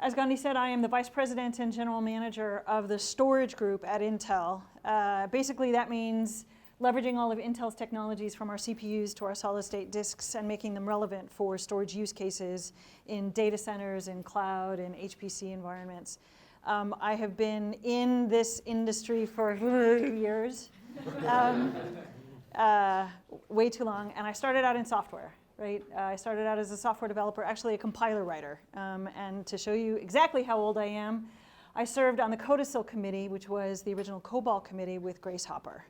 As Gandhi said, I am the Vice President and General Manager of the storage group at Intel. Basically, that means leveraging all of Intel's technologies from our CPUs to our solid-state disks and making them relevant for storage use cases in data centers, in cloud, and HPC environments. I have been in this industry for years, way too long, and I started out in software. Right? I started out as a software developer, actually a compiler writer. And to show you exactly how old I am, I served on the Codicil committee, which was the original COBOL committee with Grace Hopper.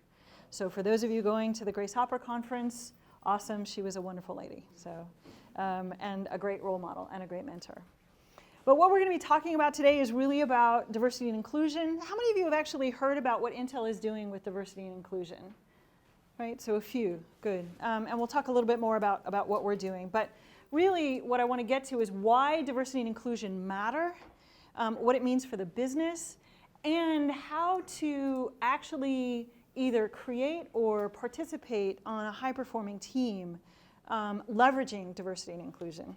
So for those of you going to the Grace Hopper conference, awesome, she was a wonderful lady. So, and a great role model and a great mentor. But what we're going to be talking about today is really about diversity and inclusion. How many of you have actually heard about what Intel is doing with diversity and inclusion? Right, so a few, good. And we'll talk a little bit more about what we're doing. But really, what I want to get to is why diversity and inclusion matter, what it means for the business, and how to actually either create or participate on a high-performing team leveraging diversity and inclusion.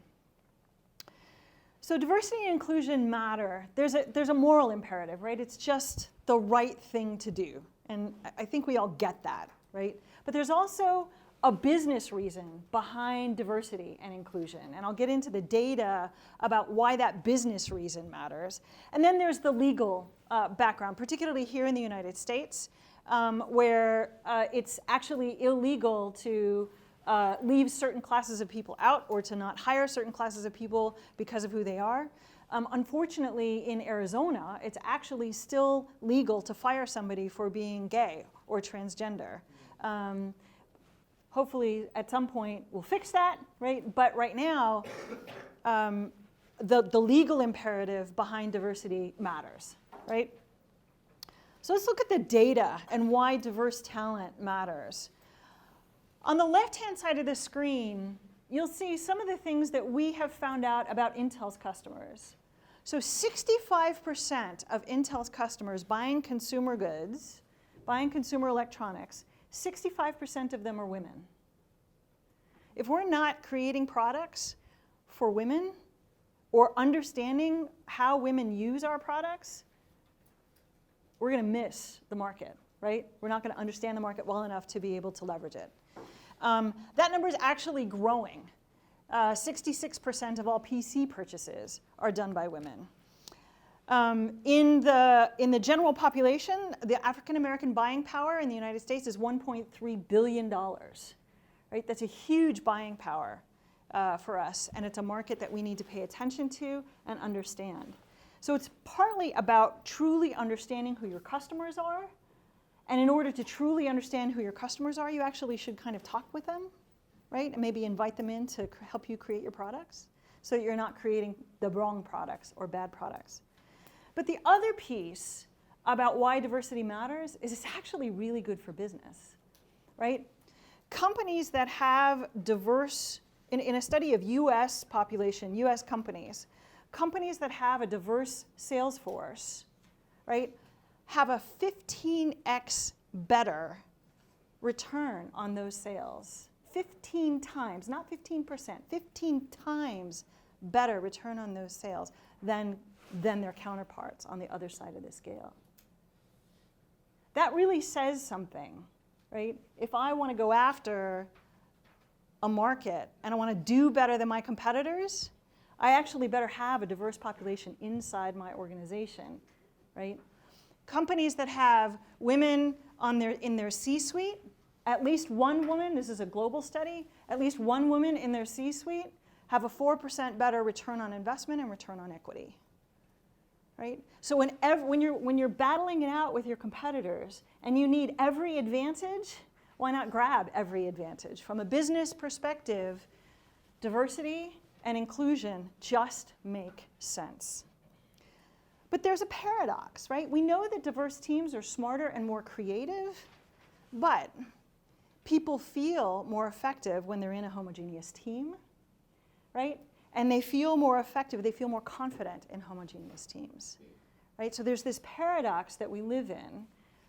So diversity and inclusion matter. There's a moral imperative, right? It's just the right thing to do. And I think we all get that. Right? But there's also a business reason behind diversity and inclusion. And I'll get into the data about why that business reason matters. And then there's the legal background, particularly here in the United States, where it's actually illegal to leave certain classes of people out or to not hire certain classes of people because of who they are. Unfortunately, in Arizona, it's actually still legal to fire somebody for being gay or transgender. Hopefully, at some point, we'll fix that, right? But right now, the legal imperative behind diversity matters, right? So let's look at the data and why diverse talent matters. On the left-hand side of the screen, you'll see some of the things that we have found out about Intel's customers. So 65% of Intel's customers buying consumer goods, buying consumer electronics, 65% of them are women. If we're not creating products for women or understanding how women use our products, we're going to miss the market, right? We're not going to understand the market well enough to be able to leverage it. That number is actually growing. 66% of all PC purchases are done by women. In the general population, the African American buying power in the United States is $1.3 billion. Right? That's a huge buying power for us, and it's a market that we need to pay attention to and understand. So it's partly about truly understanding who your customers are, and in order to truly understand who your customers are, you actually should kind of talk with them, right? And maybe invite them in to help you create your products so that you're not creating the wrong products or bad products. But the other piece about why diversity matters is it's actually really good for business, right? Companies that have diverse, in a study of US population, US companies that have a diverse sales force, right, have a 15x better return on those sales. 15 times, not 15%, 15 times better return on those sales than their counterparts on the other side of the scale. That really says something, right? If I want to go after a market and I want to do better than my competitors, I actually better have a diverse population inside my organization, right? Companies that have women in their C-suite, at least one woman, this is a global study, at least one woman in their C-suite have a 4% better return on investment and return on equity. Right? So when you're battling it out with your competitors and you need every advantage, why not grab every advantage? From a business perspective, diversity and inclusion just make sense. But there's a paradox, right? We know that diverse teams are smarter and more creative, but people feel more effective when they're in a homogeneous team, right? And they feel more effective, they feel more confident in homogeneous teams, right? So there's this paradox that we live in,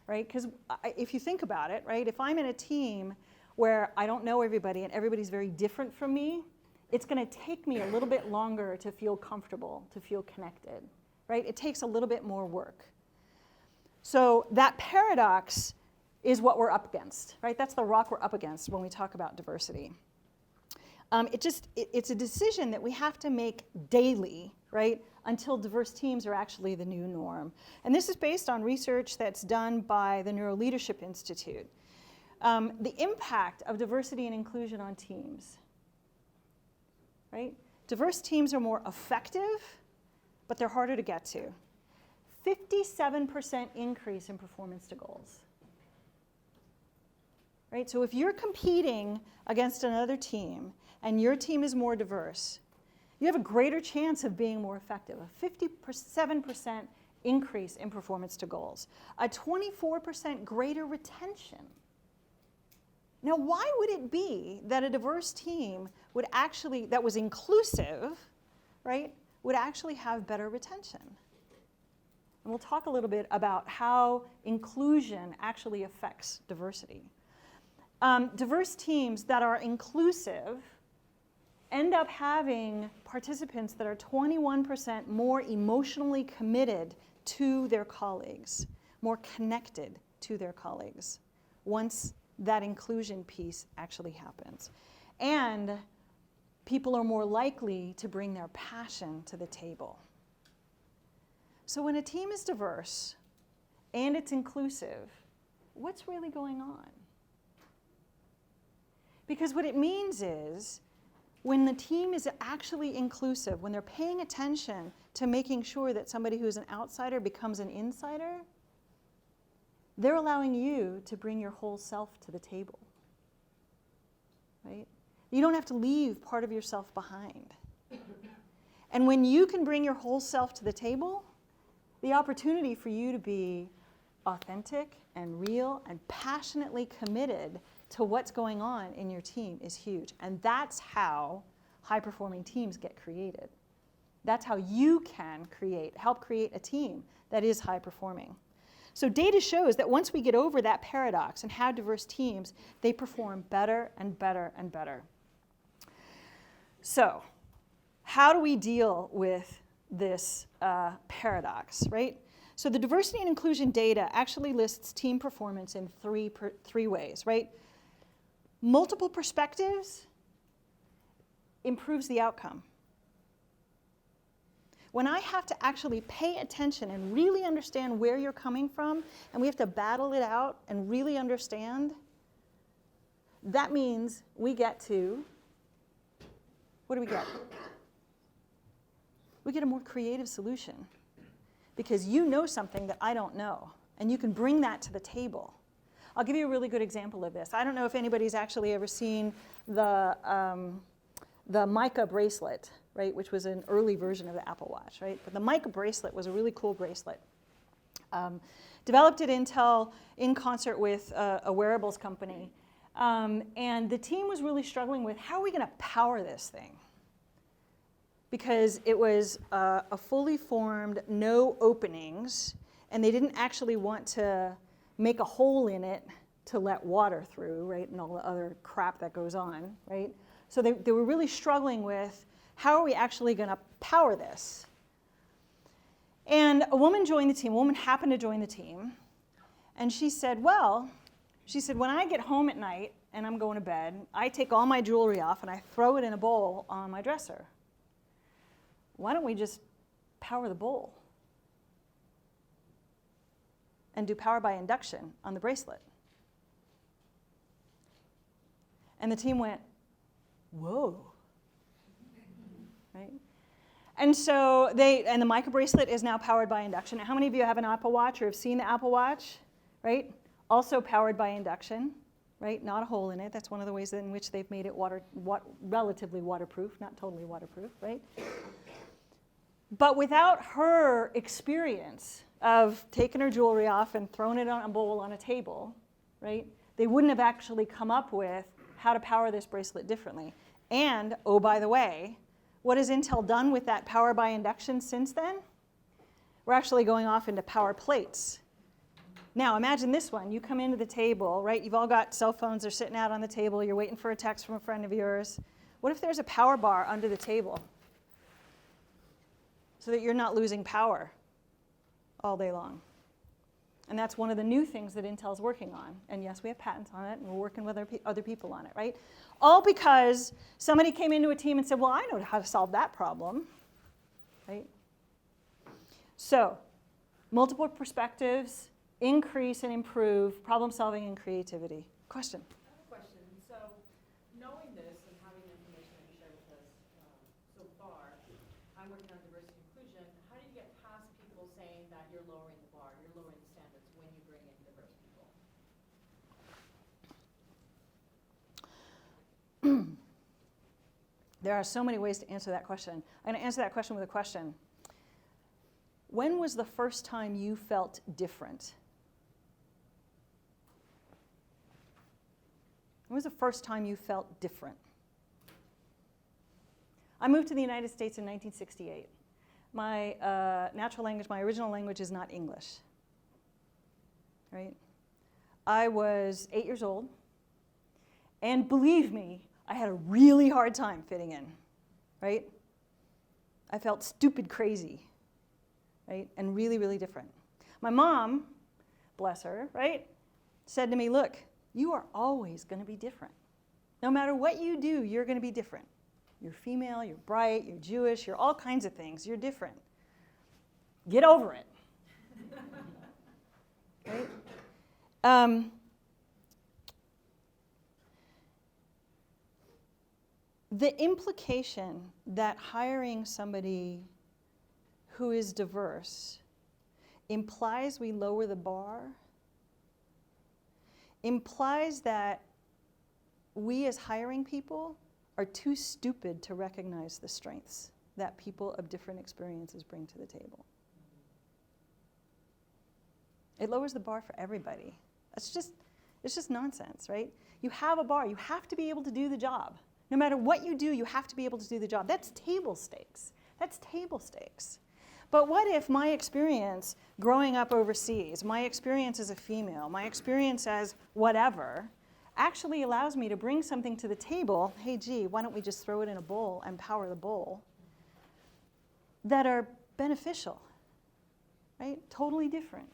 right? Because if you think about it, right, if I'm in a team where I don't know everybody and everybody's very different from me, it's going to take me a little bit longer to feel comfortable, to feel connected, right? It takes a little bit more work. So that paradox is what we're up against, right? That's the rock we're up against when we talk about diversity. It's a decision that we have to make daily, right, until diverse teams are actually the new norm. And this is based on research that's done by the Neuroleadership Institute. The impact of diversity and inclusion on teams, right? Diverse teams are more effective, but they're harder to get to. 57% increase in performance to goals. Right? So if you're competing against another team and your team is more diverse, you have a greater chance of being more effective. A 57% increase in performance to goals. A 24% greater retention. Now, why would it be that a diverse team would actually, that was inclusive, right, would actually have better retention? And we'll talk a little bit about how inclusion actually affects diversity. Diverse teams that are inclusive end up having participants that are 21% more emotionally committed to their colleagues, more connected to their colleagues, once that inclusion piece actually happens. And people are more likely to bring their passion to the table. So when a team is diverse and it's inclusive, what's really going on? Because what it means is when the team is actually inclusive, when they're paying attention to making sure that somebody who's an outsider becomes an insider, they're allowing you to bring your whole self to the table, right? You don't have to leave part of yourself behind. And when you can bring your whole self to the table, the opportunity for you to be authentic and real and passionately committed to what's going on in your team is huge. And that's how high-performing teams get created. That's how you can help create a team that is high-performing. So data shows that once we get over that paradox and have diverse teams, they perform better and better and better. So how do we deal with this paradox, right? So the diversity and inclusion data actually lists team performance in three ways, right? Multiple perspectives improves the outcome. When I have to actually pay attention and really understand where you're coming from, and we have to battle it out and really understand, that means we get to, what do we get? We get a more creative solution because you know something that I don't know, and you can bring that to the table. I'll give you a really good example of this. I don't know if anybody's actually ever seen the Mica bracelet, right, which was an early version of the Apple Watch, right? But the Mica bracelet was a really cool bracelet. Developed at Intel in concert with a wearables company. And the team was really struggling with how are we going to power this thing? Because it was a fully formed, no openings, and they didn't actually want to make a hole in it to let water through, right, and all the other crap that goes on, right? So they were really struggling with how are we actually going to power this? And a woman joined the team, a woman happened to join the team, and she said, when I get home at night and I'm going to bed, I take all my jewelry off and I throw it in a bowl on my dresser. Why don't we just power the bowl and do power by induction on the bracelet? And the team went, whoa, right? And so the Mica bracelet is now powered by induction. Now, how many of you have an Apple Watch or have seen the Apple Watch, right? Also powered by induction, right? Not a hole in it. That's one of the ways in which they've made it relatively waterproof, not totally waterproof, right? But without her experience of taking her jewelry off and throwing it on a bowl on a table, right? They wouldn't have actually come up with how to power this bracelet differently. And, oh, by the way, what has Intel done with that power by induction since then? We're actually going off into power plates. Now, imagine this one. You come into the table, right? You've all got cell phones. They're sitting out on the table. You're waiting for a text from a friend of yours. What if there's a power bar under the table so that you're not losing power all day long? And that's one of the new things that Intel's working on. And yes, we have patents on it, and we're working with other people on it, right? All because somebody came into a team and said, well, I know how to solve that problem, right? So, multiple perspectives, increase and improve problem solving and creativity. Question? I have a question. So, knowing this and having the information that you shared with us so far, I'm working on diversity and inclusion. How do you get past people saying that you're lowering the bar, you're lowering the standards when you bring in diverse people? There are so many ways to answer that question. I'm going to answer that question with a question. When was the first time you felt different? When was the first time you felt different? I moved to the United States in 1968. My natural language, my original language is not English, right? I was 8 years old, and believe me, I had a really hard time fitting in, right? I felt stupid crazy, right? And really, really different. My mom, bless her, right, said to me, look, you are always going to be different. No matter what you do, you're going to be different. You're female, you're bright, you're Jewish, you're all kinds of things. You're different. Get over it. Right? The implication that hiring somebody who is diverse implies we lower the bar, implies that we as hiring people are too stupid to recognize the strengths that people of different experiences bring to the table. It lowers the bar for everybody. It's just nonsense, right? You have a bar. You have to be able to do the job. No matter what you do, you have to be able to do the job. That's table stakes. That's table stakes. But what if my experience growing up overseas, my experience as a female, my experience as whatever, actually allows me to bring something to the table, hey, gee, why don't we just throw it in a bowl and power the bowl, that are beneficial, right? Totally different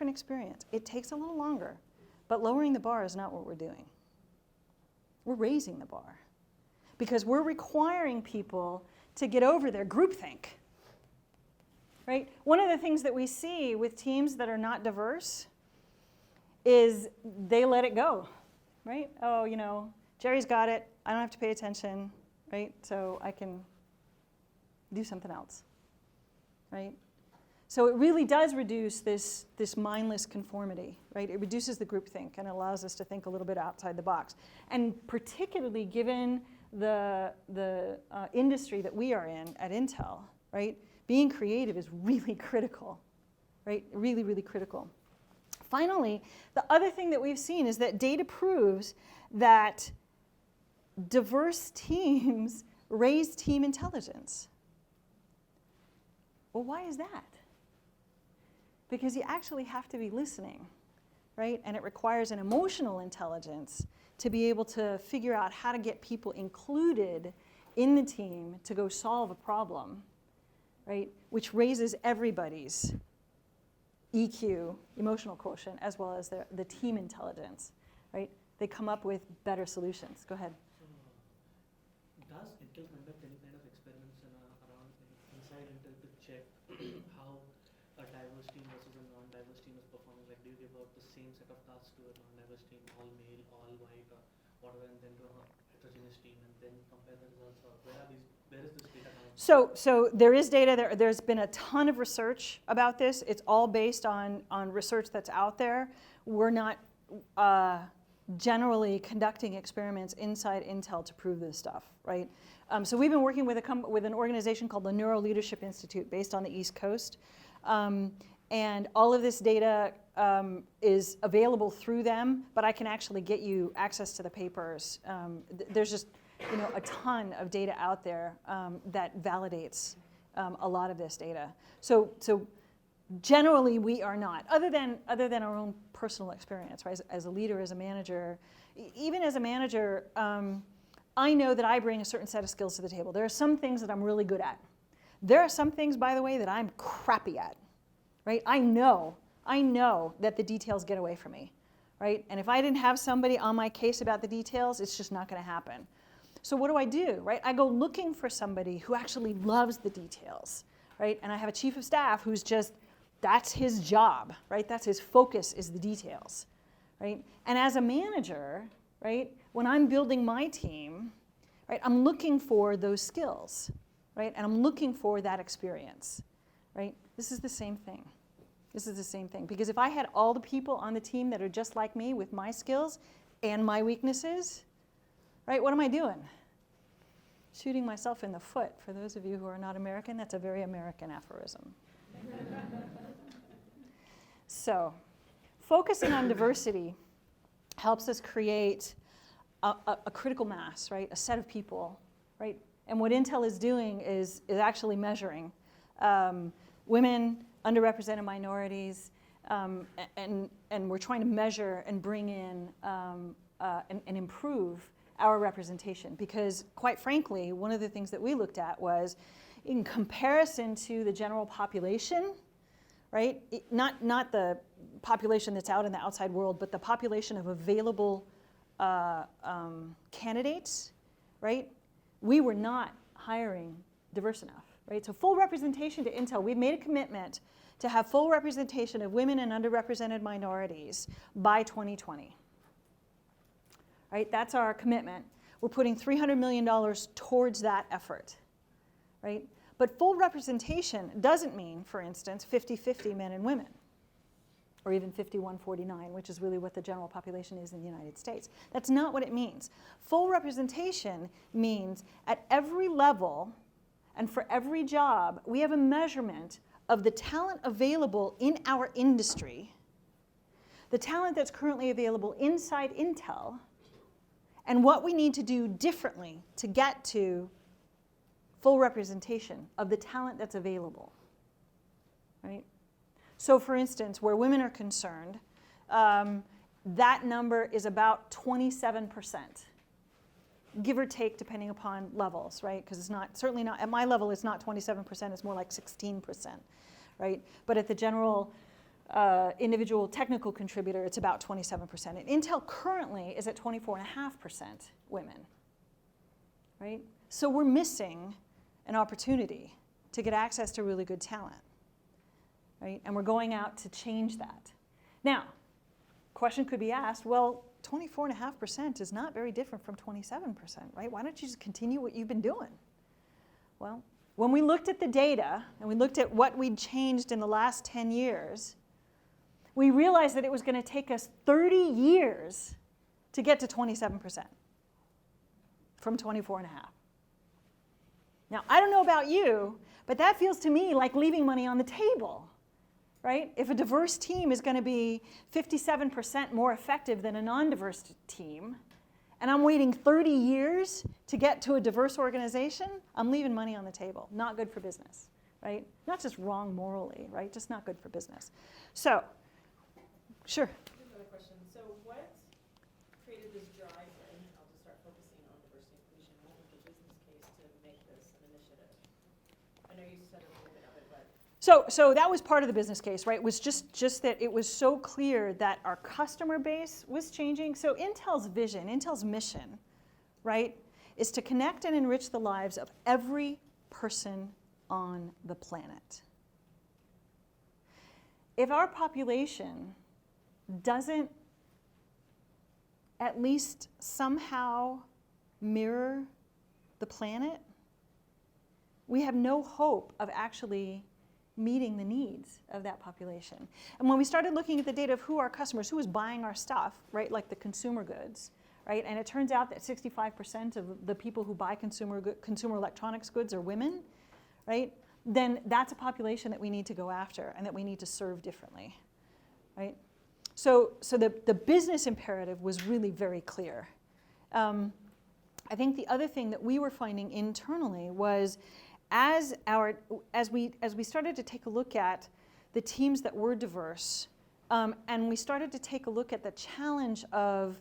experience. It takes a little longer, but lowering the bar is not what we're doing. We're raising the bar because we're requiring people to get over their groupthink, right? One of the things that we see with teams that are not diverse is they let it go, right? Oh, you know, Jerry's got it. I don't have to pay attention, right? So I can do something else, right? So it really does reduce this mindless conformity, right? It reduces the groupthink and allows us to think a little bit outside the box. And particularly given the industry that we are in at Intel, right? Being creative is really critical, right? Really, really critical. Finally, the other thing that we've seen is that data proves that diverse teams raise team intelligence. Well, why is that? Because you actually have to be listening, right? And it requires an emotional intelligence to be able to figure out how to get people included in the team to go solve a problem, right? Which raises everybody's EQ, emotional quotient, as well as the team intelligence, right? They come up with better solutions. Go ahead. Does Intel conduct any kind of experiments around inside Intel to check how a diverse team versus a non-diverse team is performing? Like, do you give out the same set of tasks to a non-diverse team, all male, all white, or whatever, and then to a heterogeneous team, and then compare the results? Or where is this data coming from? So there is data. There's been a ton of research about this. It's all based on research that's out there. We're not generally conducting experiments inside Intel to prove this stuff, right? So we've been working with an organization called the Neuro Leadership Institute based on the East Coast. And all of this data is available through them, but I can actually get you access to the papers. There's just a ton of data out there that validates a lot of this data. So generally we are not, other than our own personal experience, right? As a leader, as a manager, even as a manager, I know that I bring a certain set of skills to the table. There are some things that I'm really good at. There are some things, by the way, that I'm crappy at, right? I know that the details get away from me, right? And if I didn't have somebody on my case about the details, it's just not going to happen. So what do, right? I go looking for somebody who actually loves the details, right? And I have a chief of staff who's just, that's his job, right? That's his focus, is the details, right? And as a manager, right, when I'm building my team, right, I'm looking for those skills, right? And I'm looking for that experience, right? This is the same thing. This is the same thing. Because if I had all the people on the team that are just like me with my skills and my weaknesses, right, what am I doing? Shooting myself in the foot. For those of you who are not American, that's a very American aphorism. So, focusing on diversity helps us create a critical mass, right? A set of people, right? And what Intel is doing is actually measuring women, underrepresented minorities, and we're trying to measure and bring in and improve our representation. Because quite frankly, one of the things that we looked at was in comparison to the general population, right? Not the population that's out in the outside world, but the population of available candidates, right? We were not hiring diverse enough, right? So full representation to Intel, we've made a commitment to have full representation of women and underrepresented minorities by 2020. Right? That's our commitment. We're putting $300 million towards that effort, right? But full representation doesn't mean, for instance, 50-50 men and women, or even 51-49, which is really what the general population is in the United States. That's not what it means. Full representation means at every level and for every job, we have a measurement of the talent available in our industry, the talent that's currently available inside Intel, and what we need to do differently to get to full representation of the talent that's available, right? So for instance, where women are concerned, that number is about 27%, give or take depending upon levels, right? Because it's not, certainly not, at my level it's not 27%, it's more like 16%, right? But at the general individual technical contributor, it's about 27%. And Intel currently is at 24.5% women, right? So we're missing an opportunity to get access to really good talent, right? And we're going out to change that. Now, question could be asked, well, 24.5% is not very different from 27%, right? Why don't you just continue what you've been doing? Well, when we looked at the data and we looked at what we'd changed in the last 10 years, we realized that it was going to take us 30 years to get to 27% from 24.5. Now, I don't know about you, but that feels to me like leaving money on the table, right? If a diverse team is going to be 57% more effective than a non-diverse team, and I'm waiting 30 years to get to a diverse organization, I'm leaving money on the table. Not good for business, right? Not just wrong morally, right? Just not good for business. So, sure. Another question. So what created this drive for Intel to start focusing on diversity and inclusion? What was the business case to make this an initiative? I know you said a little bit of it, but... So that was part of the business case, right? Was just that it was so clear that our customer base was changing. So Intel's vision, Intel's mission, right, is to connect and enrich the lives of every person on the planet. If our population doesn't at least somehow mirror the planet, we have no hope of actually meeting the needs of that population. And when we started looking at the data of who our customers, who was buying our stuff, right, like the consumer goods, right, and it turns out that 65% of the people who buy consumer electronics goods are women, right, then that's a population that we need to go after and that we need to serve differently, right? So the business imperative was really very clear. I think the other thing that we were finding internally was as we started to take a look at the teams that were diverse, and we started to take a look at the challenge of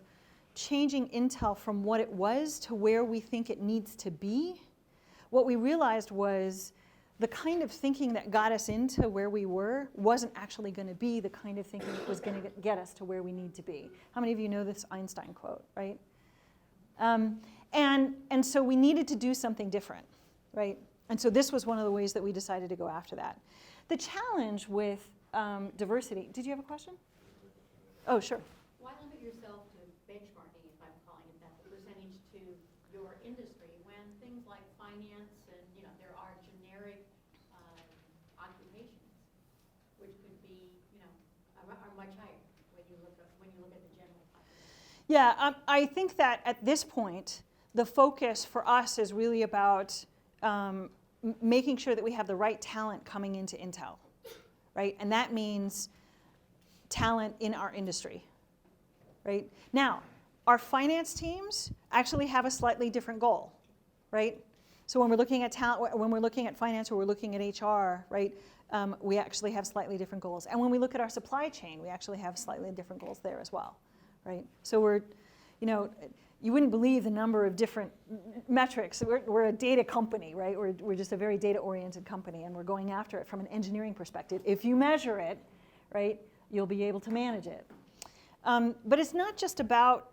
changing Intel from what it was to where we think it needs to be, what we realized was the kind of thinking that got us into where we were wasn't actually going to be the kind of thinking that was going to get us to where we need to be. How many of you know this Einstein quote, right? And so we needed to do something different, right? And so this was one of the ways that we decided to go after that. The challenge with diversity, did you have a question? Oh, sure. Why limit yourself to benchmarking, if I'm calling it that, the percentage to your industry when things like finance and, there are generic occupations which could be, are much higher when you look at the general population? Yeah, I think that at this point, the focus for us is really about making sure that we have the right talent coming into Intel, right? And that means talent in our industry, right? Now, our finance teams actually have a slightly different goal, right? So when we're looking at talent, when we're looking at finance or we're looking at HR, right, we actually have slightly different goals. And when we look at our supply chain, we actually have slightly different goals there as well, right? So we're, you wouldn't believe the number of different metrics. We're a data company, right? We're just a very data-oriented company, and we're going after it from an engineering perspective. If you measure it, right, you'll be able to manage it. But it's not just about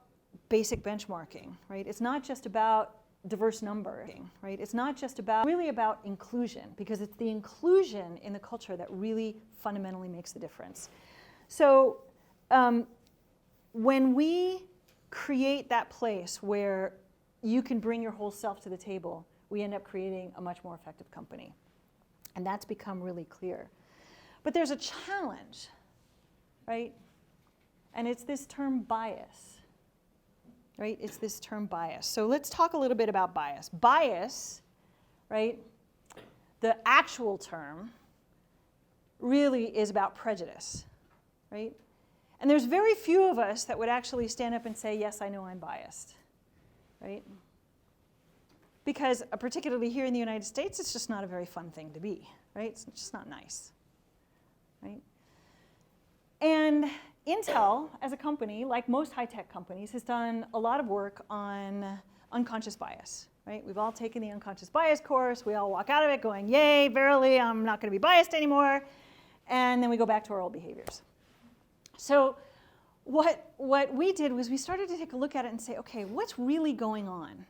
basic benchmarking, right? It's not just about diverse numbering, right? It's not just about, really about inclusion, because it's the inclusion in the culture that really fundamentally makes the difference. So when we create that place where you can bring your whole self to the table, we end up creating a much more effective company. And that's become really clear. But there's a challenge, right? And it's this term bias, right? It's this term bias. So let's talk a little bit about bias. Bias, right, the actual term really is about prejudice, right? And there's very few of us that would actually stand up and say, yes, I know I'm biased, right? Because particularly here in the United States, it's just not a very fun thing to be, right? It's just not nice, right? And Intel, as a company, like most high-tech companies, has done a lot of work on unconscious bias, right? We've all taken the unconscious bias course. We all walk out of it going, yay, verily, I'm not going to be biased anymore. And then we go back to our old behaviors. So what we did was we started to take a look at it and say, okay, what's really going on?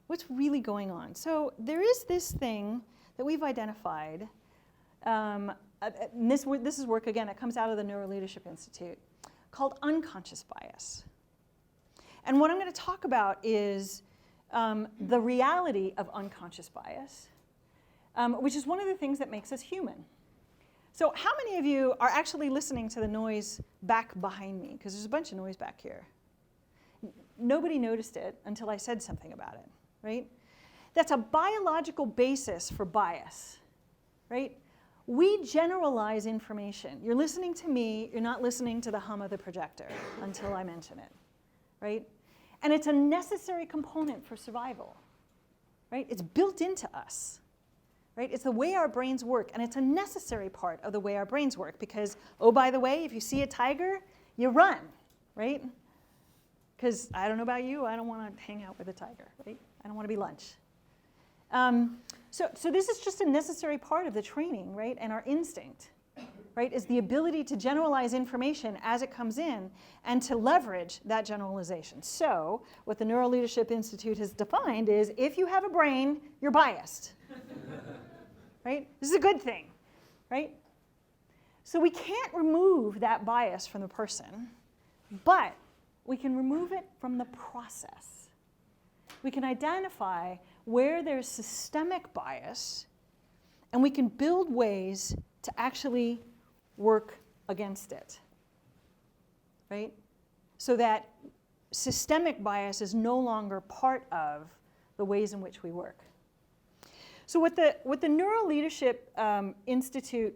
What's really going on? So there is this thing that we've identified. And this is work, again, that comes out of the Neuro Leadership Institute, called unconscious bias. And what I'm going to talk about is the reality of unconscious bias, which is one of the things that makes us human. So how many of you are actually listening to the noise back behind me? Because there's a bunch of noise back here. Nobody noticed it until I said something about it, right? That's a biological basis for bias, right? We generalize information. You're listening to me, you're not listening to the hum of the projector until I mention it, right? And it's a necessary component for survival, right? It's built into us, right? It's the way our brains work, and it's a necessary part of the way our brains work because, oh, by the way, if you see a tiger, you run, right? Because I don't know about you, I don't want to hang out with a tiger, right? I don't want to be lunch. So this is just a necessary part of the training, right? And our instinct, right, is the ability to generalize information as it comes in and to leverage that generalization. So what the Neuro Leadership Institute has defined is if you have a brain, you're biased, right? This is a good thing, right? So we can't remove that bias from the person, but we can remove it from the process. We can identify where there's systemic bias, and we can build ways to actually work against it, right? So that systemic bias is no longer part of the ways in which we work. So what the Neuro Leadership Institute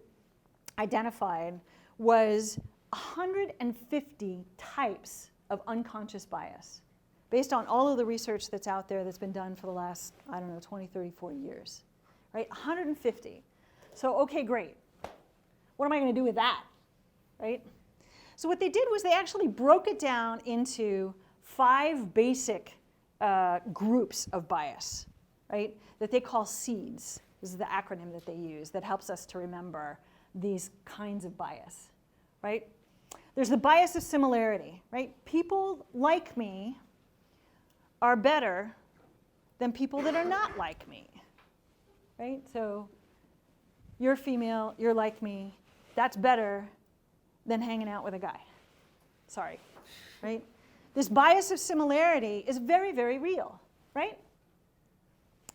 identified was 150 types of unconscious bias, based on all of the research that's out there that's been done for the last, 20, 30, 40 years, right? 150. So, okay, great. What am I going to do with that, right? So what they did was they actually broke it down into 5 basic groups of bias, right, that they call SEEDS. This is the acronym that they use that helps us to remember these kinds of bias, right? There's the bias of similarity, right? People like me are better than people that are not like me, right? So you're female, you're like me, that's better than hanging out with a guy. Sorry, right? This bias of similarity is very, very real, right?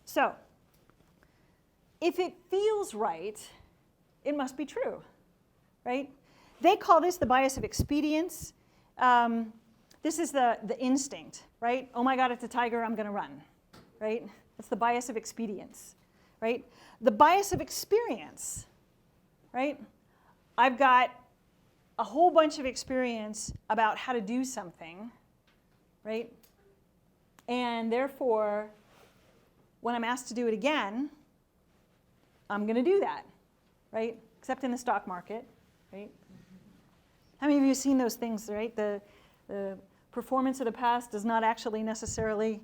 So if it feels right, it must be true, right? They call this the bias of expedience. This is the instinct, right? Oh my God, it's a tiger, I'm going to run, right? That's the bias of expedience, right? The bias of experience, right? I've got a whole bunch of experience about how to do something, right? And therefore, when I'm asked to do it again, I'm going to do that, right? Except in the stock market, right? How many of you have seen those things, right? The performance of the past does not actually necessarily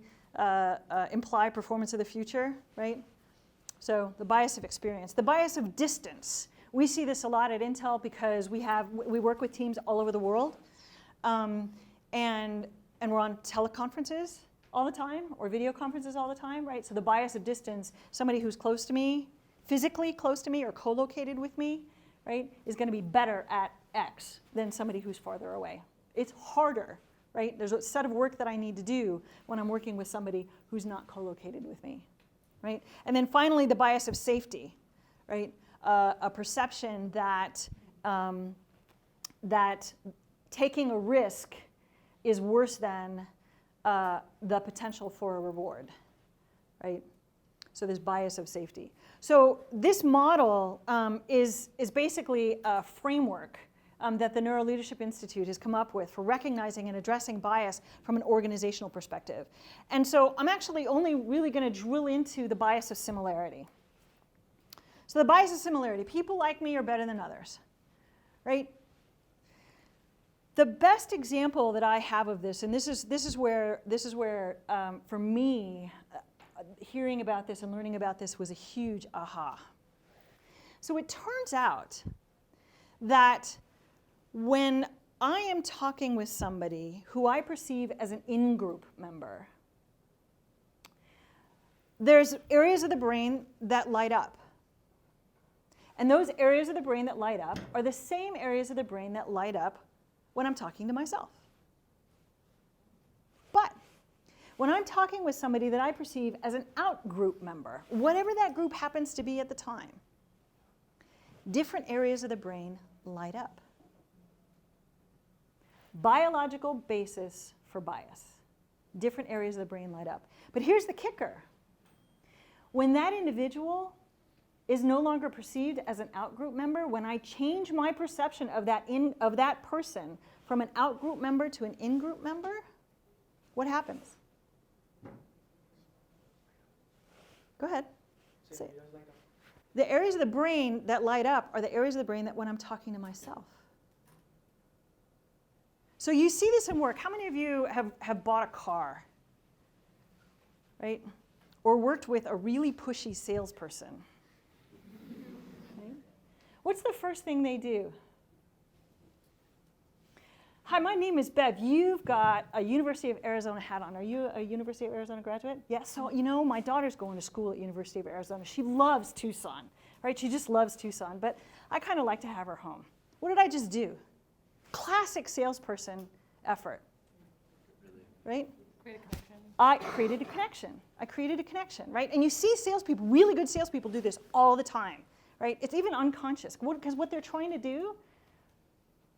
imply performance of the future, right? So the bias of experience. The bias of distance. We see this a lot at Intel because we work with teams all over the world, and we're on teleconferences all the time or video conferences all the time, right? So the bias of distance, somebody who's close to me, physically close to me or co-located with me, right, is going to be better at X than somebody who's farther away. It's harder, right? There's a set of work that I need to do when I'm working with somebody who's not co-located with me, right? And then finally, the bias of safety, right? A perception that that taking a risk is worse than the potential for a reward, right? So this bias of safety. So this model is basically a framework that the Neuroleadership Institute has come up with for recognizing and addressing bias from an organizational perspective. And so I'm actually only really going to drill into the bias of similarity. So the bias of similarity, people like me are better than others, right? The best example that I have of this, and this is where for me, hearing about this and learning about this was a huge aha. So it turns out that when I am talking with somebody who I perceive as an in-group member, there's areas of the brain that light up. And those areas of the brain that light up are the same areas of the brain that light up when I'm talking to myself. But when I'm talking with somebody that I perceive as an out-group member, whatever that group happens to be at the time, different areas of the brain light up. Biological basis for bias. Different areas of the brain light up. But here's the kicker. When that individual is no longer perceived as an out-group member, when I change my perception of that person from an out-group member to an in-group member, what happens? Go ahead. Say it. The areas of the brain that light up are the areas of the brain that when I'm talking to myself. So you see this in work. How many of you have bought a car, right? Or worked with a really pushy salesperson? Right? What's the first thing they do? Hi, my name is Bev. You've got a University of Arizona hat on. Are you a University of Arizona graduate? Yes. So, my daughter's going to school at University of Arizona. She loves Tucson, right? She just loves Tucson. But I kind of like to have her home. What did I just do? Classic salesperson effort, right? Create a connection. I created a connection, right? And you see salespeople, really good salespeople do this all the time, right? It's even unconscious. Because what they're trying to do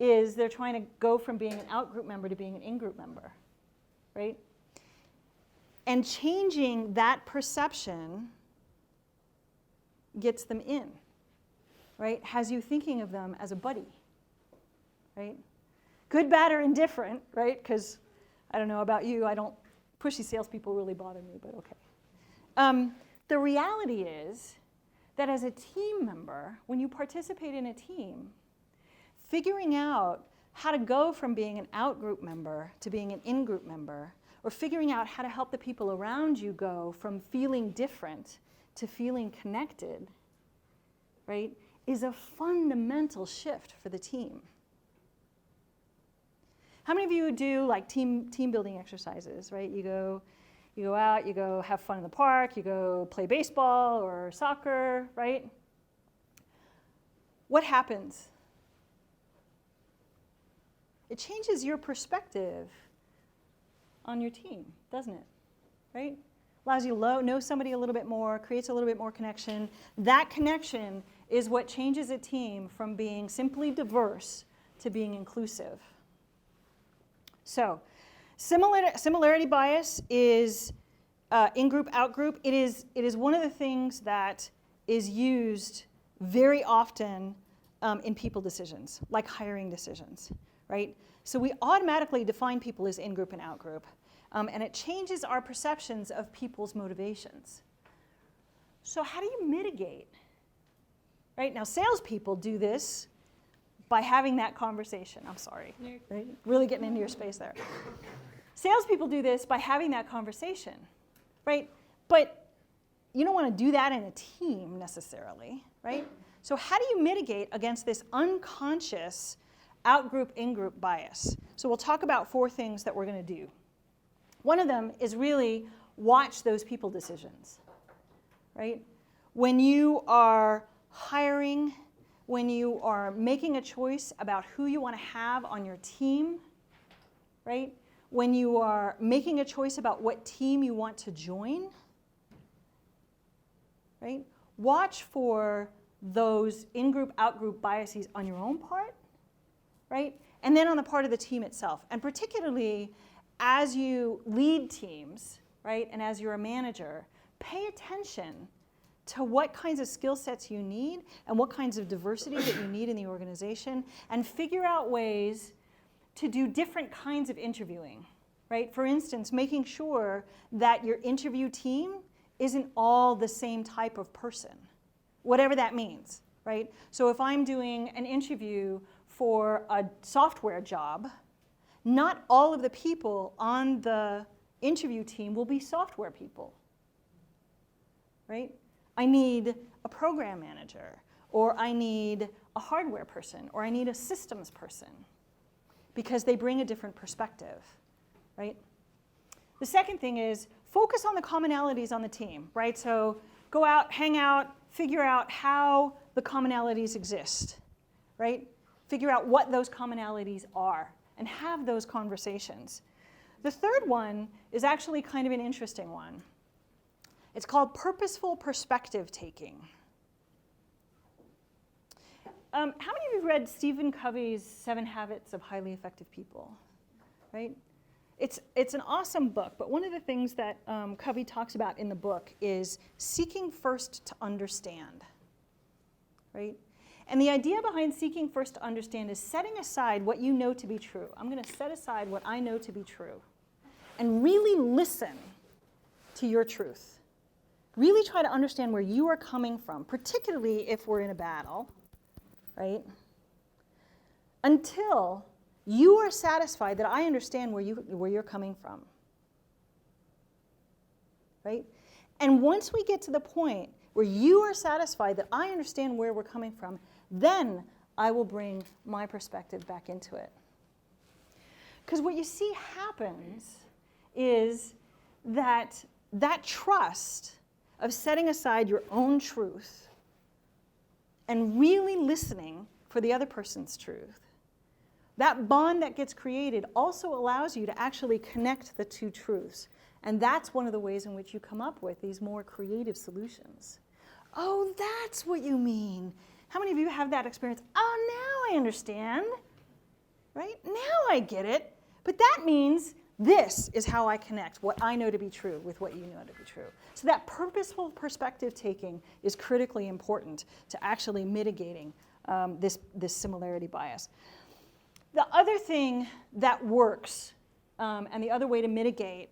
is they're trying to go from being an out-group member to being an in-group member, right? And changing that perception gets them in, right? Has you thinking of them as a buddy, right? Good, bad, or indifferent, right? Because I don't know about you, pushy salespeople really bother me, but okay. The reality is that as a team member, when you participate in a team, figuring out how to go from being an out-group member to being an in-group member, or figuring out how to help the people around you go from feeling different to feeling connected, right, is a fundamental shift for the team. How many of you do like team building exercises, right? You go out, you go have fun in the park, you go play baseball or soccer, right? What happens? It changes your perspective on your team, doesn't it? Right? Allows you to know somebody a little bit more, creates a little bit more connection. That connection is what changes a team from being simply diverse to being inclusive. So, similarity bias is in-group, out-group. It is one of the things that is used very often in people decisions, like hiring decisions, right? So we automatically define people as in-group and out-group, and it changes our perceptions of people's motivations. So how do you mitigate? Right? Now, salespeople do this by having that conversation. I'm sorry, right? Really getting into your space there. Salespeople do this by having that conversation, right? But you don't want to do that in a team necessarily, right? So how do you mitigate against this unconscious out-group, in-group bias? So we'll talk about 4 things that we're going to do. One of them is really watch those people decisions, right? When you are hiring, when you are making a choice about who you want to have on your team, right? When you are making a choice about what team you want to join, right? Watch for those in-group, out-group biases on your own part, right? And then on the part of the team itself. And particularly as you lead teams, right, and as you're a manager, pay attention to what kinds of skill sets you need and what kinds of diversity that you need in the organization, and figure out ways to do different kinds of interviewing, right? For instance, making sure that your interview team isn't all the same type of person, whatever that means, right? So if I'm doing an interview for a software job, not all of the people on the interview team will be software people, right? I need a program manager, or I need a hardware person, or I need a systems person, because they bring a different perspective, right? The second thing is focus on the commonalities on the team, right? So go out, hang out, figure out how the commonalities exist, right? Figure out what those commonalities are and have those conversations. The third one is actually kind of an interesting one. It's called purposeful perspective taking. How many of you read Stephen Covey's 7 Habits of Highly Effective People? Right? It's an awesome book, but one of the things that Covey talks about in the book is seeking first to understand. Right? And the idea behind seeking first to understand is setting aside what you know to be true. I'm going to set aside what I know to be true and really listen to your truth. Really try to understand where you are coming from, particularly if we're in a battle, right? Until you are satisfied that I understand where you're coming from, right? And once we get to the point where you are satisfied that I understand where we're coming from, then I will bring my perspective back into it. Because what you see happens is that trust of setting aside your own truth and really listening for the other person's truth, that bond that gets created also allows you to actually connect the two truths. And that's one of the ways in which you come up with these more creative solutions. Oh, that's what you mean. How many of you have that experience? Oh, now I understand, right? Now I get it. But that means this is how I connect what I know to be true with what you know to be true. So that purposeful perspective taking is critically important to actually mitigating this similarity bias. The other thing that works, and the other way to mitigate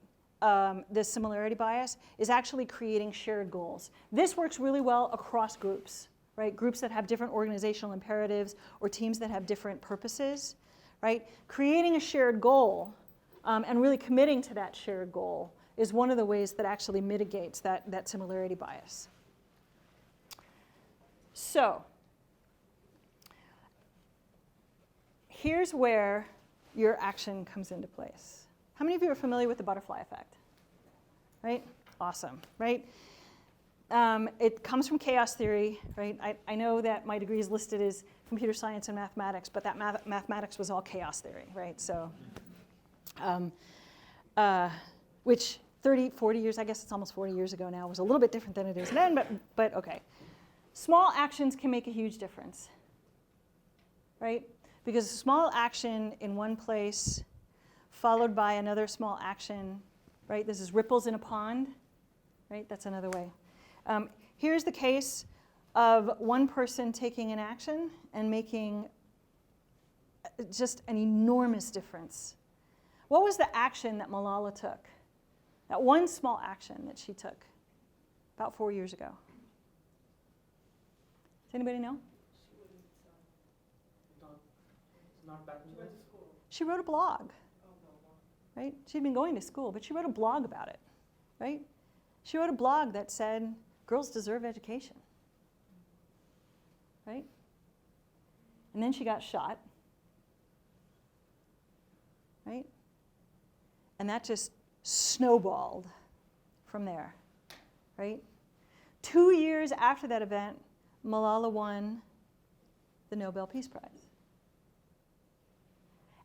this similarity bias, is actually creating shared goals. This works really well across groups, right? Groups that have different organizational imperatives or teams that have different purposes, right? Creating a shared goal and really committing to that shared goal is one of the ways that actually mitigates that similarity bias. So here's where your action comes into place. How many of you are familiar with the butterfly effect? Right? Awesome, right? It comes from chaos theory, right? I know that my degree is listed as computer science and mathematics, but that mathematics was all chaos theory, right? So, which 30, 40 years, I guess it's almost 40 years ago now, was a little bit different than it is then, but okay. Small actions can make a huge difference, right? Because a small action in one place followed by another small action, right? This is ripples in a pond, right? That's another way. Here's the case of one person taking an action and making just an enormous difference. What was the action that Malala took? That one small action that she took about 4 years ago. Does anybody know? Not back in the West. She wrote a blog, right? She'd been going to school, but she wrote a blog about it, right? She wrote a blog that said, girls deserve education, right? And then she got shot, right? And that just snowballed from there, right? 2 years after that event, Malala won the Nobel Peace Prize.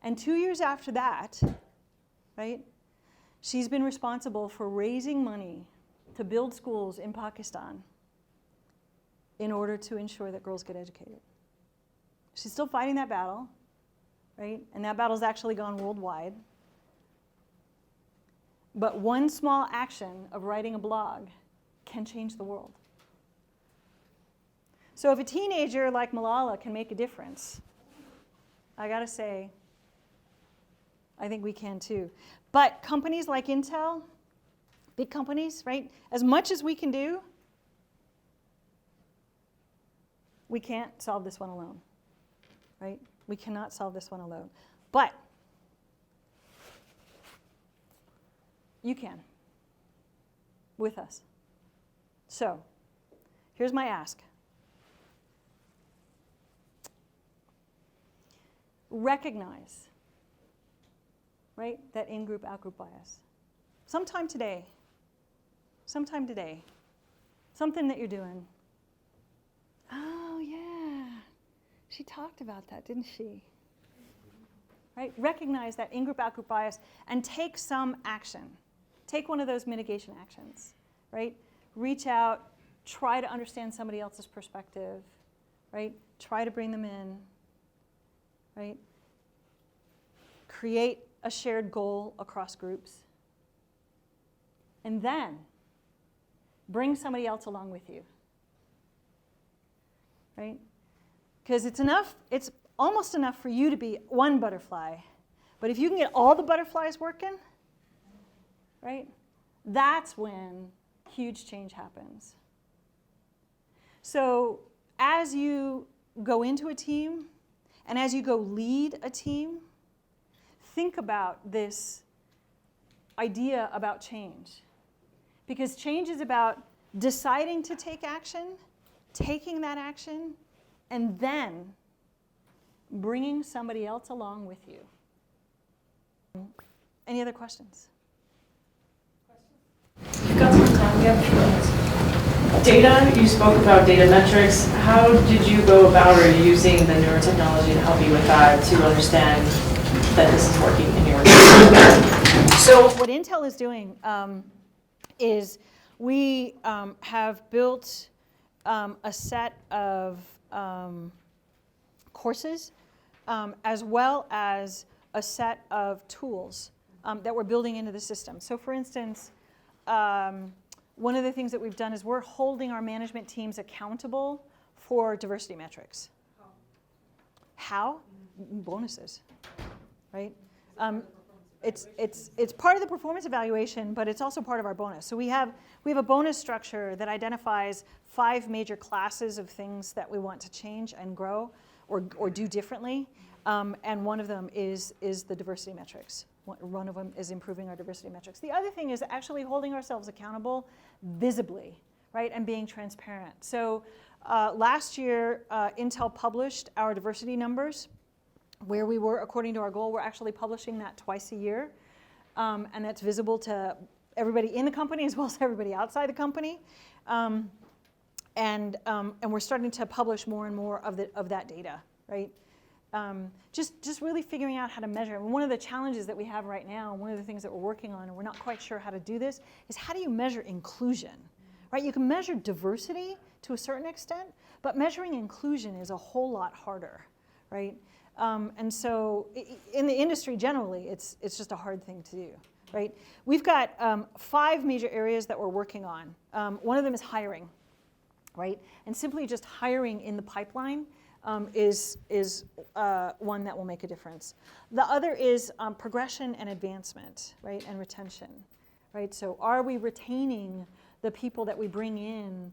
And 2 years after that, right, she's been responsible for raising money to build schools in Pakistan in order to ensure that girls get educated. She's still fighting that battle, right? And that battle's actually gone worldwide. But one small action of writing a blog can change the world. So if a teenager like Malala can make a difference, I gotta say, I think we can too. But companies like Intel, big companies, right? As much as we can do, we can't solve this one alone, right? We cannot solve this one alone. But you can, with us. So here's my ask. Recognize, right, that in-group, out-group bias. Sometime today, something that you're doing. Oh, yeah, she talked about that, didn't she? Right? Recognize that in-group, out-group bias and take some action. Take one of those mitigation actions, right? Reach out, try to understand somebody else's perspective, right? Try to bring them in. Right? Create a shared goal across groups. And then bring somebody else along with you. Right? Because it's almost enough for you to be one butterfly. But if you can get all the butterflies working, right? That's when huge change happens. So as you go into a team, and as you go lead a team, think about this idea about change. Because change is about deciding to take action, taking that action, and then bringing somebody else along with you. Any other questions? We've got some time. We have 2 minutes. Data, you spoke about data metrics. How did you go about or using the newer technology to help you with that to understand that this is working in your organization? So what Intel is doing is we have built a set of courses as well as a set of tools that we're building into the system. So for instance, one of the things that we've done is we're holding our management teams accountable for diversity metrics. How? Bonuses, right? It's part of the performance evaluation, but it's also part of our bonus. So we have a bonus structure that identifies 5 major classes of things that we want to change and grow or do differently. And one of them is the diversity metrics. One of them is improving our diversity metrics. The other thing is actually holding ourselves accountable visibly, right, and being transparent. So last year, Intel published our diversity numbers, where we were according to our goal. We're actually publishing that twice a year, and that's visible to everybody in the company as well as everybody outside the company. And we're starting to publish more and more of that data, right? Just really figuring out how to measure. And one of the challenges that we have right now, one of the things that we're working on, and we're not quite sure how to do this, is how do you measure inclusion, right? You can measure diversity to a certain extent, but measuring inclusion is a whole lot harder, right? And so in the industry generally, it's just a hard thing to do, right? We've got 5 major areas that we're working on. One of them is hiring, right? And simply just hiring in the pipeline is one that will make a difference. The other is progression and advancement, right, and retention, right? So are we retaining the people that we bring in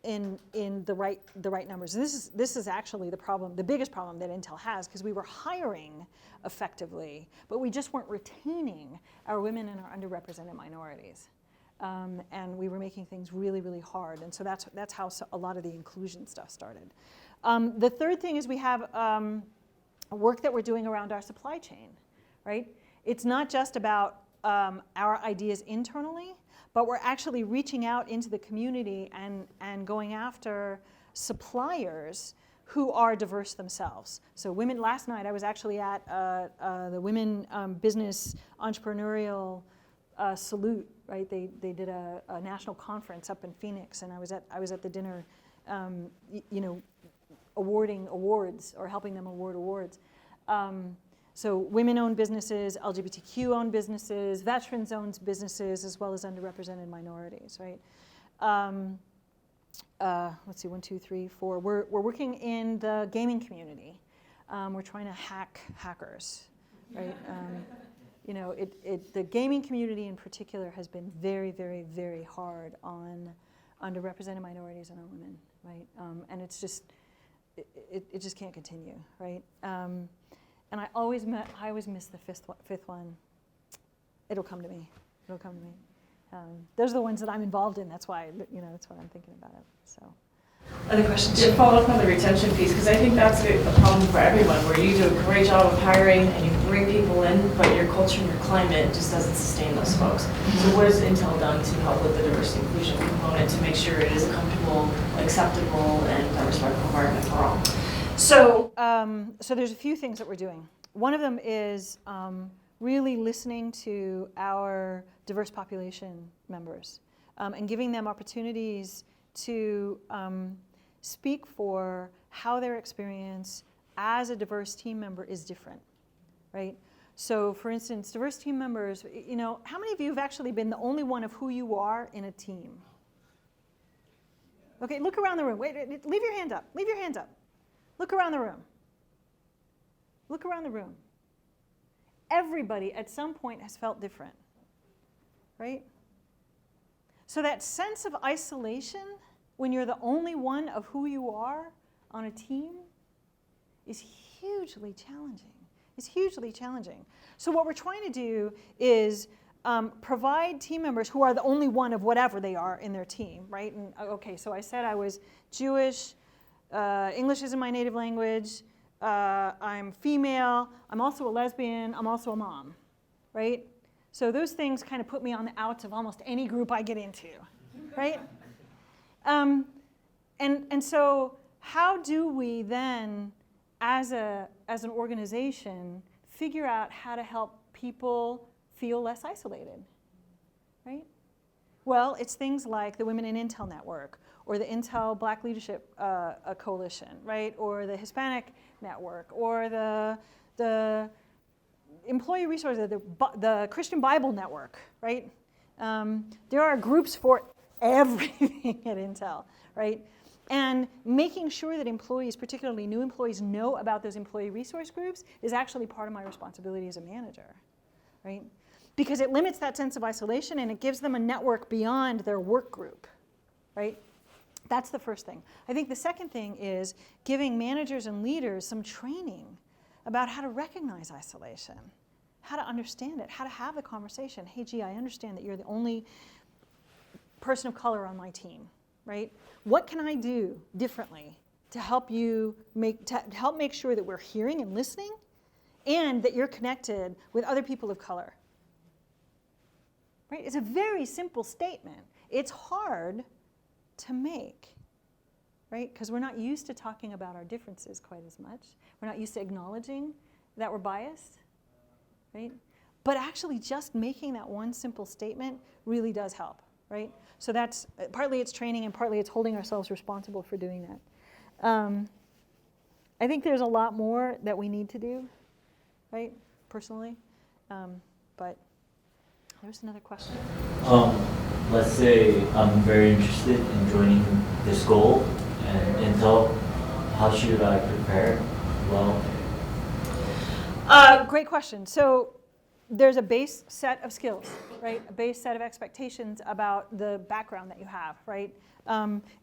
the right numbers? And this is actually the problem, the biggest problem that Intel has, because we were hiring effectively, but we just weren't retaining our women and our underrepresented minorities. And we were making things really, really hard. And so that's how a lot of the inclusion stuff started. The third thing is we have work that we're doing around our supply chain, right? It's not just about our ideas internally, but we're actually reaching out into the community and going after suppliers who are diverse themselves. So women, last night I was actually at the Women Business Entrepreneurial Salute, right? They did a national conference up in Phoenix, and I was at the dinner, awarding awards or helping them award awards. So women-owned businesses, LGBTQ-owned businesses, veterans-owned businesses, as well as underrepresented minorities, right? Let's see, 1, 2, 3, 4. We're working in the gaming community. We're trying to hack hackers, right? The gaming community in particular has been very, very, very hard on underrepresented minorities and on women, right? And it's just, it just can't continue, right? And I always miss the fifth one. It'll come to me. It'll come to me. Those are the ones that I'm involved in. That's why, that's why I'm thinking about it. So. Other questions? To follow up on the retention piece, because I think that's a problem for everyone, where you do a great job of hiring and you bring people in, but your culture and your climate just doesn't sustain those folks. So what has Intel done to help with the diversity inclusion component to make sure it is a comfortable, acceptable, and a respectful environment for all? So there's a few things that we're doing. One of them is really listening to our diverse population members and giving them opportunities to speak for how their experience as a diverse team member is different, right? So for instance, diverse team members, how many of you have actually been the only one of who you are in a team? Okay, look around the room. Wait, leave your hand up. Leave your hands up. Look around the room. Look around the room. Everybody at some point has felt different, right? So that sense of isolation when you're the only one of who you are on a team is hugely challenging. It's hugely challenging. So what we're trying to do is provide team members who are the only one of whatever they are in their team, right? And okay, so I said I was Jewish, English isn't my native language, I'm female, I'm also a lesbian, I'm also a mom, right? So those things kind of put me on the outs of almost any group I get into, right? And so how do we then, as an organization, figure out how to help people feel less isolated, right? Well, it's things like the Women in Intel Network, or the Intel Black Leadership Coalition, right? Or the Hispanic Network, or the Employee Resources, the Christian Bible Network, right? There are groups for everything at Intel, right? And making sure that employees, particularly new employees, know about those employee resource groups is actually part of my responsibility as a manager, right? Because it limits that sense of isolation and it gives them a network beyond their work group, right? That's the first thing. I think the second thing is giving managers and leaders some training about how to recognize isolation, how to understand it, how to have the conversation. Hey, gee, I understand that you're the only person of color on my team, right? What can I do differently to help make sure that we're hearing and listening, and that you're connected with other people of color? Right? It's a very simple statement. It's hard to make, right? Because we're not used to talking about our differences quite as much. We're not used to acknowledging that we're biased, right? But actually just making that one simple statement really does help, right? So that's, partly it's training and partly it's holding ourselves responsible for doing that. I think there's a lot more that we need to do, right, personally, but there's another question. Let's say I'm very interested in joining this goal and Intel. How should I prepare? Well, great question. So there's a base set of skills, right? A base set of expectations about the background that you have, right?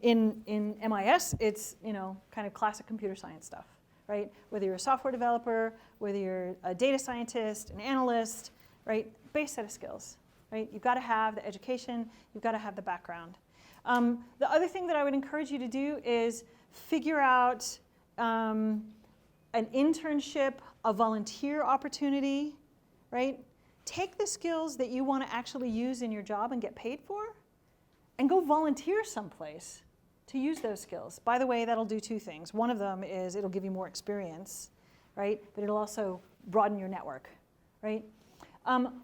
In MIS, it's kind of classic computer science stuff, right? Whether you're a software developer, whether you're a data scientist, an analyst, right? Base set of skills, right? You've got to have the education, you've got to have the background. The other thing that I would encourage you to do is figure out an internship, a volunteer opportunity, right? Take the skills that you want to actually use in your job and get paid for, and go volunteer someplace to use those skills. By the way, that'll do two things. One of them is it'll give you more experience, right? But it'll also broaden your network, right?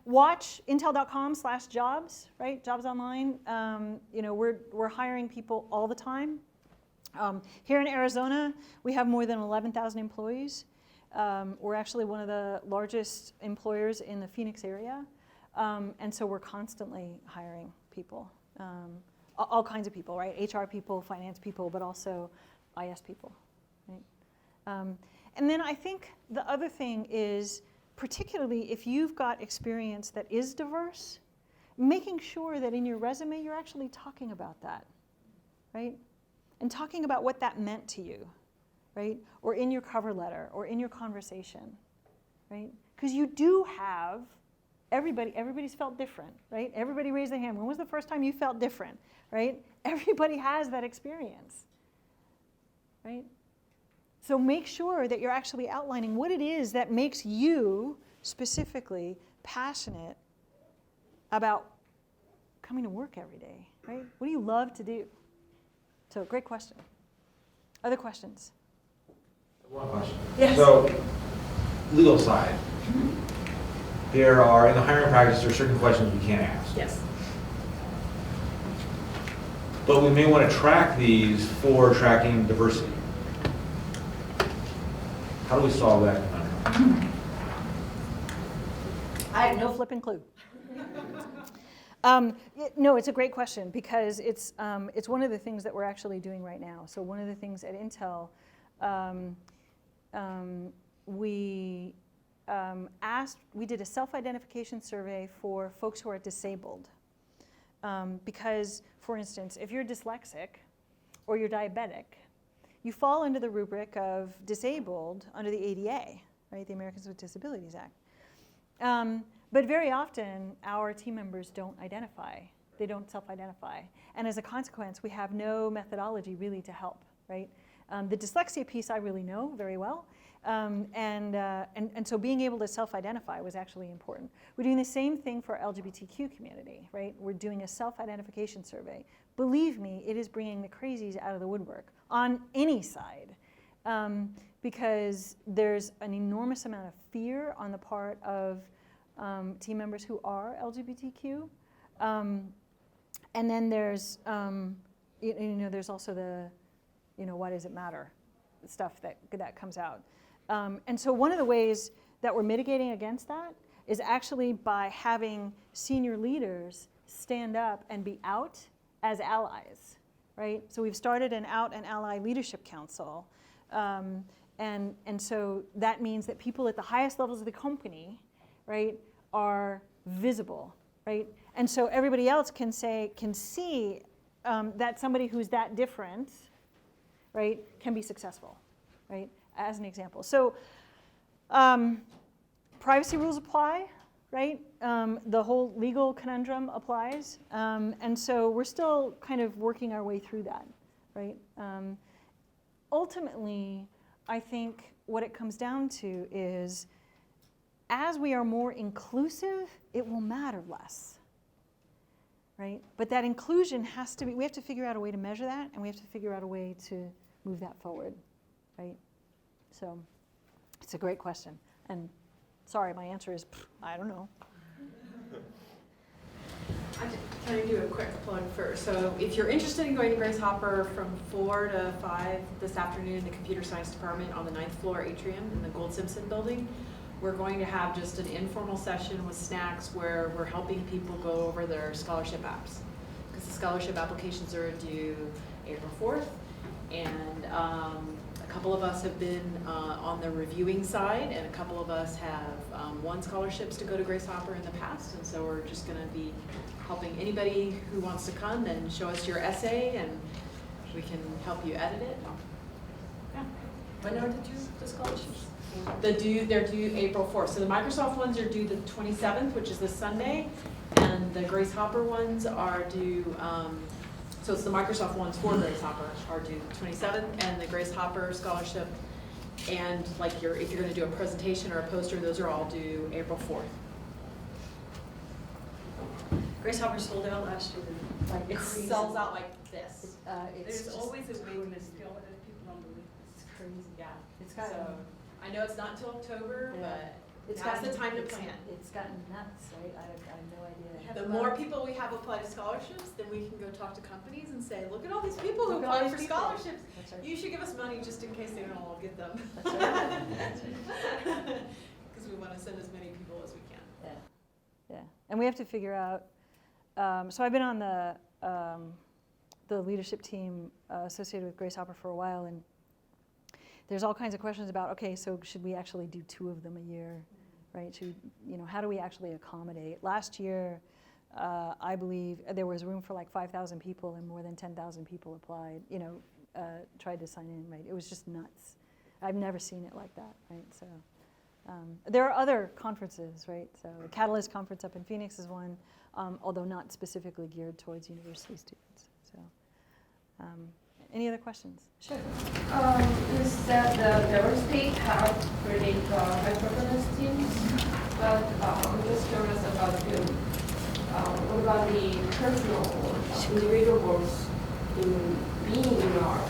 Watch intel.com/jobs, right? Jobs online. We're hiring people all the time. Here in Arizona, we have more than 11,000 employees. We're actually one of the largest employers in the Phoenix area. And so we're constantly hiring people, all kinds of people, right? HR people, finance people, but also IS people, right? And then I think the other thing is, particularly if you've got experience that is diverse, making sure that in your resume you're actually talking about that, right? And talking about what that meant to you, right? Or in your cover letter, or in your conversation, right? Because you do have, everybody's felt different, right? Everybody raise their hand. When was the first time you felt different, right? Everybody has that experience, right? So make sure that you're actually outlining what it is that makes you specifically passionate about coming to work every day, right? What do you love to do? So great question. Other questions? One question. Yes. So, legal side. There are, in the hiring practice, there are certain questions we can't ask. Yes. But we may want to track these for tracking diversity. How do we solve that conundrum? I have no flipping clue. No, it's a great question because it's one of the things that we're actually doing right now. So one of the things at Intel, we did a self-identification survey for folks who are disabled. Because, for instance, if you're dyslexic or you're diabetic, you fall under the rubric of disabled under the ADA, right, the Americans with Disabilities Act. But very often, our team members don't identify. They don't self-identify. And as a consequence, we have no methodology really to help, right? The dyslexia piece I really know very well. And so being able to self-identify was actually important. We're doing the same thing for our LGBTQ community, right? We're doing a self-identification survey. Believe me, it is bringing the crazies out of the woodwork on any side. Because there's an enormous amount of fear on the part of team members who are LGBTQ. And then there's, there's also the, why does it matter stuff that comes out. And so one of the ways that we're mitigating against that is actually by having senior leaders stand up and be out as allies, right? So we've started an Out and Ally Leadership Council. And so that means that people at the highest levels of the company, right, are visible, right? And so everybody else can see that somebody who's that different, right, can be successful, right, as an example. So privacy rules apply, right? The whole legal conundrum applies. And so we're still kind of working our way through that, right? Ultimately, I think what it comes down to is as we are more inclusive, it will matter less, right? But that inclusion has to be, we have to figure out a way to measure that, and we have to figure out a way to move that forward, right? So it's a great question. And sorry, my answer is, I don't know. Can I do a quick plug first? So if you're interested in going to Grace Hopper from 4 to 5 this afternoon in the computer science department on the 9th floor atrium in the Gold Simpson building, we're going to have just an informal session with snacks where we're helping people go over their scholarship apps. Because the scholarship applications are due April 4th. And a couple of us have been on the reviewing side, and a couple of us have won scholarships to go to Grace Hopper in the past. And so we're just going to be helping anybody who wants to come and show us your essay, and we can help you edit it. Yeah. When are the scholarships? They're due April 4th. So the Microsoft ones are due the 27th, which is this Sunday, and the Grace Hopper ones are due, so it's the Microsoft ones for Grace Hopper are due the 27th, and the Grace Hopper scholarship, and like if you're going to do a presentation or a poster, those are all due April 4th. Grace Hopper sold out last year. Like It crazy. sells out like this. It's There's just always a waiting crazy. list, people don't believe it. It's crazy. Yeah. It's got. So I know it's not until October, Yeah. but It's now's gotten, the time to it's- plan. It's gotten nuts, right? I have no idea. The more people we have apply to scholarships, then we can go talk to companies and say, look at all these people who Look at all apply these for people. scholarships. That's right. You should give us money just in case they don't all get them. That's right. That's right. Because we want to send as many people as we can. Yeah, and we have to figure out, so I've been on the leadership team associated with Grace Hopper for a while, and there's all kinds of questions about, okay, so should we actually do 2 of them a year, right? Should we, how do we actually accommodate? Last year, I believe there was room for like 5,000 people, and more than 10,000 people applied, tried to sign in, right? It was just nuts. I've never seen it like that, right? So there are other conferences, right? So the Catalyst conference up in Phoenix is one, although not specifically geared towards university students. So any other questions? Sure. You said the diversity have really high-performance teams, but I'm just curious about what about the personal or individual goals in being in our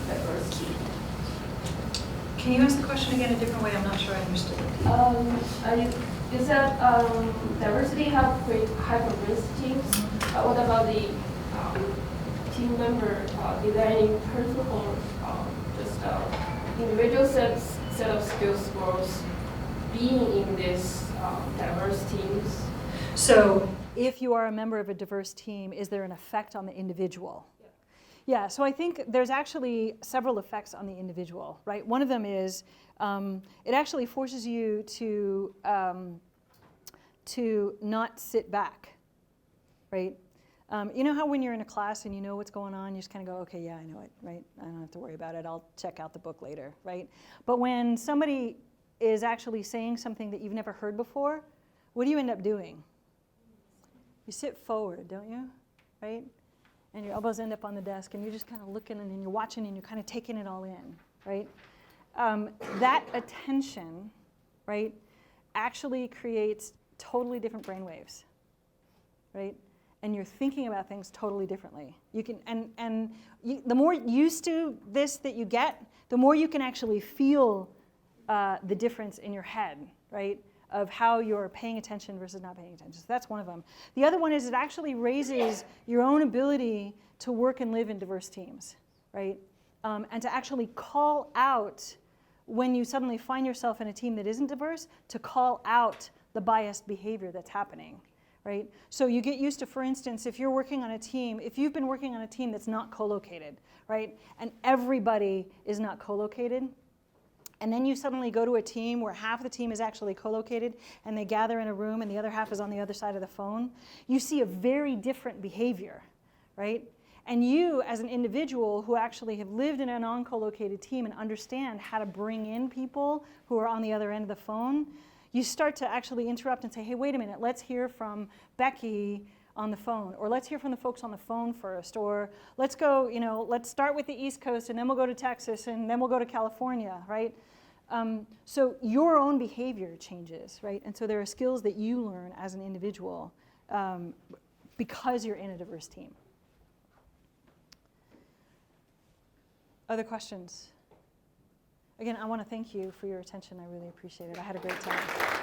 diversity? Can you ask the question again a different way? I'm not sure I understood it. You said diversity have great high-performance teams. What about the team member? Is there any personal or just individual set of skills for being in this diverse teams? So if you are a member of a diverse team, is there an effect on the individual? Yeah, so I think there's actually several effects on the individual, right? One of them is it actually forces you to not sit back, right? You know how when you're in a class and you know what's going on, you just kind of go, okay, yeah, I know it, right? I don't have to worry about it. I'll check out the book later, right? But when somebody is actually saying something that you've never heard before, what do you end up doing? You sit forward, don't you, right? And your elbows end up on the desk, and you're just kind of looking, and then you're watching, and you're kind of taking it all in, right? That attention, right, actually creates totally different brainwaves, right? And you're thinking about things totally differently. You can, the more used to this that you get, the more you can actually feel the difference in your head, right? Of how you're paying attention versus not paying attention. So that's one of them. The other one is it actually raises your own ability to work and live in diverse teams, right? And to actually call out when you suddenly find yourself in a team that isn't diverse, to call out the biased behavior that's happening, right? So you get used to, for instance, if you're working on a team, if you've been working on a team that's not co-located, right? And everybody is not co-located, and then you suddenly go to a team where half the team is actually co-located and they gather in a room and the other half is on the other side of the phone, you see a very different behavior, right? And you, as an individual who actually have lived in an on-co-located team and understand how to bring in people who are on the other end of the phone, you start to actually interrupt and say, hey, wait a minute, let's hear from Becky on the phone, or let's hear from the folks on the phone first, or let's go, let's start with the East Coast and then we'll go to Texas and then we'll go to California, right? So your own behavior changes, right? And so there are skills that you learn as an individual because you're in a diverse team. Other questions? Again, I want to thank you for your attention. I really appreciate it. I had a great time.